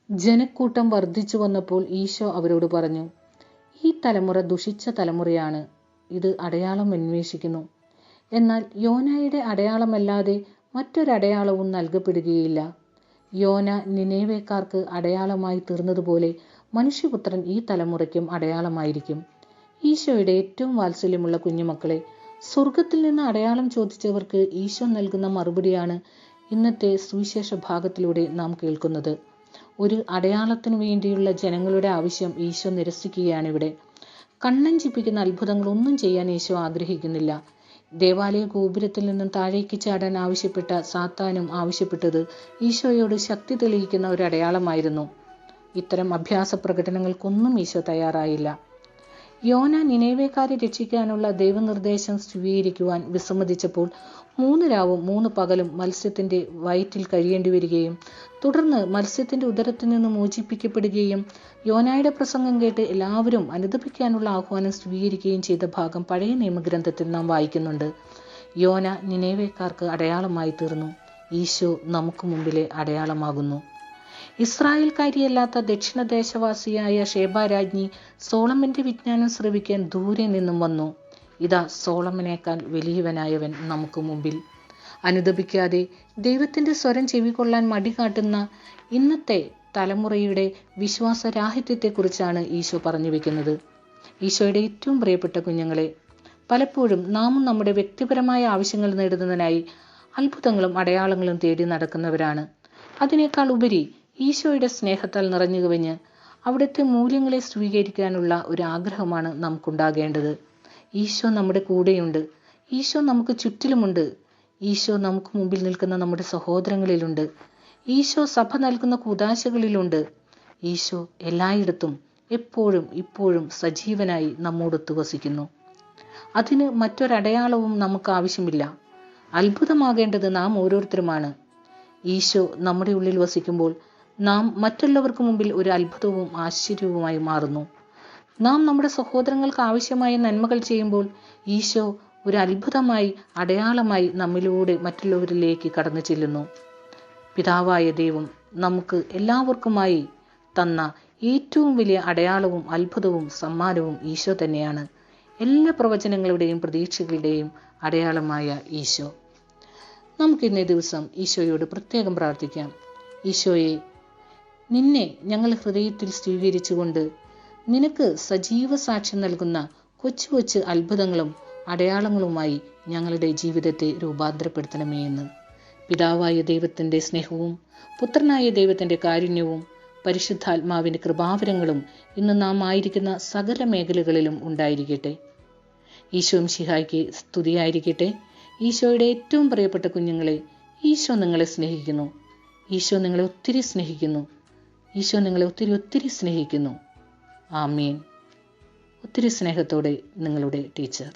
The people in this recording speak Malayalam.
ജനക്കൂട്ടം വർദ്ധിച്ചു വന്നപ്പോൾ ഈശോ അവരോട് പറഞ്ഞു, ഈ തലമുറ ദുഷിച്ച തലമുറയാണ്. ഇത് അടയാളം അന്വേഷിക്കുന്നു. എന്നാൽ യോനായുടെ അടയാളമല്ലാതെ മറ്റൊരടയാളവും നൽകപ്പെടുകയില്ല. യോന നിനേവേക്കാർക്ക് അടയാളമായി തീർന്നതുപോലെ മനുഷ്യപുത്രൻ ഈ തലമുറയ്ക്കും അടയാളമായിരിക്കും. ഈശോയുടെ ഏറ്റവും വാത്സല്യമുള്ള കുഞ്ഞുമക്കളെ, സ്വർഗത്തിൽ നിന്ന് അടയാളം ചോദിച്ചവർക്ക് ഈശോ നൽകുന്ന മറുപടിയാണ് ഇന്നത്തെ സുവിശേഷ ഭാഗത്തിലൂടെ നാം കേൾക്കുന്നത്. ഒരു അടയാളത്തിനു വേണ്ടിയുള്ള ജനങ്ങളുടെ ആവശ്യം ഈശോ നിരസിക്കുകയാണിവിടെ. കണ്ണഞ്ചിപ്പിക്കുന്ന അത്ഭുതങ്ങളൊന്നും ചെയ്യാൻ ഈശോ ആഗ്രഹിക്കുന്നില്ല. ദേവാലയ ഗോപുരത്തിൽ നിന്നും താഴേക്ക് ചാടാൻ ആവശ്യപ്പെട്ട സാത്താനും ആവശ്യപ്പെട്ടത് ഈശോയോട് ശക്തി തെളിയിക്കുന്ന ഒരു അടയാളമായിരുന്നു. ഇത്തരം അഭ്യാസ പ്രകടനങ്ങൾക്കൊന്നും ഈശോ തയ്യാറായില്ല. യോന നിനേവേക്കാരെ രക്ഷിക്കാനുള്ള ദൈവനിർദ്ദേശം സ്വീകരിക്കുവാൻ വിസമ്മതിച്ചപ്പോൾ 3 രാവും 3 പകലും മത്സ്യത്തിന്റെ വയറ്റിൽ കഴിയേണ്ടി വരികയും തുടർന്ന് മത്സ്യത്തിന്റെ ഉദരത്തിൽ നിന്ന് മോചിപ്പിക്കപ്പെടുകയും യോനായുടെ പ്രസംഗം കേട്ട് എല്ലാവരും അനുദപിക്കാനുള്ള ആഹ്വാനം സ്വീകരിക്കുകയും ചെയ്ത ഭാഗം പഴയ നിയമഗ്രന്ഥത്തിൽ നാം വായിക്കുന്നുണ്ട്. യോന നിനേവേക്കാർക്ക് അടയാളമായി തീർന്നു. ഈശോ നമുക്ക് മുമ്പിലെ അടയാളമാകുന്നു. ഇസ്രായേൽക്കാരിയല്ലാത്ത ദക്ഷിണദേശവാസിയായ ഷേബ രാജ്ഞി സോളമന്റെ വിജ്ഞാനം ശ്രവിക്കാൻ ദൂരെ നിന്നും വന്നു. ഇതാ സോളമനേക്കാൾ വലിയവനായവൻ നമുക്ക് മുമ്പിൽ. അനുദപിക്കാതെ ദൈവത്തിന്റെ സ്വരം ചെവികൊള്ളാൻ മടി കാട്ടുന്ന ഇന്നത്തെ തലമുറയുടെ വിശ്വാസരാഹിത്യത്തെക്കുറിച്ചാണ് ഈശോ പറഞ്ഞു വെക്കുന്നത്. ഈശോയുടെ ഏറ്റവും പ്രിയപ്പെട്ട കുഞ്ഞുങ്ങളെ, പലപ്പോഴും നാമും നമ്മുടെ വ്യക്തിപരമായ ആവശ്യങ്ങൾ നേടുന്നതിനായി അത്ഭുതങ്ങളും അടയാളങ്ങളും തേടി നടക്കുന്നവരാണ്. അതിനേക്കാൾ ഉപരി ഈശോയുടെ സ്നേഹത്താൽ നിറഞ്ഞു കവിഞ്ഞ് അവിടുത്തെ മൂല്യങ്ങളെ സ്വീകരിക്കാനുള്ള ഒരു ആഗ്രഹമാണ് നമുക്കുണ്ടാകേണ്ടത്. ഈശോ നമ്മുടെ കൂടെയുണ്ട്. ഈശോ നമുക്ക് ചുറ്റിലുമുണ്ട്. ഈശോ നമുക്ക് മുമ്പിൽ നിൽക്കുന്ന നമ്മുടെ സഹോദരങ്ങളിലുണ്ട്. ഈശോ സഭ നൽകുന്ന കൂദാശകളിലുണ്ട്. ഈശോ എല്ലായിടത്തും എപ്പോഴും ഇപ്പോഴും സജീവനായി നമ്മോടൊത്ത് വസിക്കുന്നു. അതിന് മറ്റൊരടയാളവും നമുക്ക് ആവശ്യമില്ല. അത്ഭുതമാകേണ്ടത് നാം ഓരോരുത്തരുമാണ്. ഈശോ നമ്മുടെ ഉള്ളിൽ വസിക്കുമ്പോൾ നാം മറ്റുള്ളവർക്ക് മുമ്പിൽ ഒരു അത്ഭുതവും ആശ്ചര്യവുമായി മാറുന്നു. നാം നമ്മുടെ സഹോദരങ്ങൾക്ക് ആവശ്യമായ നന്മകൾ ചെയ്യുമ്പോൾ ഈശോ ഒരു അത്ഭുതമായി, അടയാളമായി നമ്മിലൂടെ മറ്റുള്ളവരിലേക്ക് കടന്നു ചെല്ലുന്നു. പിതാവായ ദൈവം നമുക്ക് എല്ലാവർക്കുമായി തന്ന ഏറ്റവും വലിയ അടയാളവും അത്ഭുതവും സമ്മാനവും ഈശോ തന്നെയാണ്. എല്ലാ പ്രവചനങ്ങളുടെയും പ്രതീക്ഷകളുടെയും അടയാളമായ ഈശോ. നമുക്കിന്നേ ദിവസം ഈശോയോട് പ്രത്യേകം പ്രാർത്ഥിക്കാം. ഈശോയെ, നിന്നെ ഞങ്ങൾ ഹൃദയത്തിൽ സ്വീകരിച്ചുകൊണ്ട് നിനക്ക് സജീവ സാക്ഷ്യം നൽകുന്ന കൊച്ചു കൊച്ചു അത്ഭുതങ്ങളും അടയാളങ്ങളുമായി ഞങ്ങളുടെ ജീവിതത്തെ രൂപാന്തരപ്പെടുത്തണമേ എന്ന്. പിതാവായ ദൈവത്തിൻ്റെ സ്നേഹവും പുത്രനായ ദൈവത്തിൻ്റെ കാരുണ്യവും പരിശുദ്ധാത്മാവിൻ്റെ കൃപാവരങ്ങളും ഇന്ന് നാം ആയിരിക്കുന്ന സകല മേഖലകളിലും ഉണ്ടായിരിക്കട്ടെ. ഈശോ മിശിഹായ്ക്ക് സ്തുതിയായിരിക്കട്ടെ. ഈശോയുടെ ഏറ്റവും പ്രിയപ്പെട്ട കുഞ്ഞുങ്ങളെ, ഈശോ നിങ്ങളെ സ്നേഹിക്കുന്നു. ഈശോ നിങ്ങളെ ഒത്തിരി സ്നേഹിക്കുന്നു. ഈശോ നിങ്ങളെ ഒത്തിരി ഒത്തിരി സ്നേഹിക്കുന്നു. ആമേൻ. ഒത്തിരി സ്നേഹത്തോടെ നിങ്ങളുടെ ടീച്ചർ.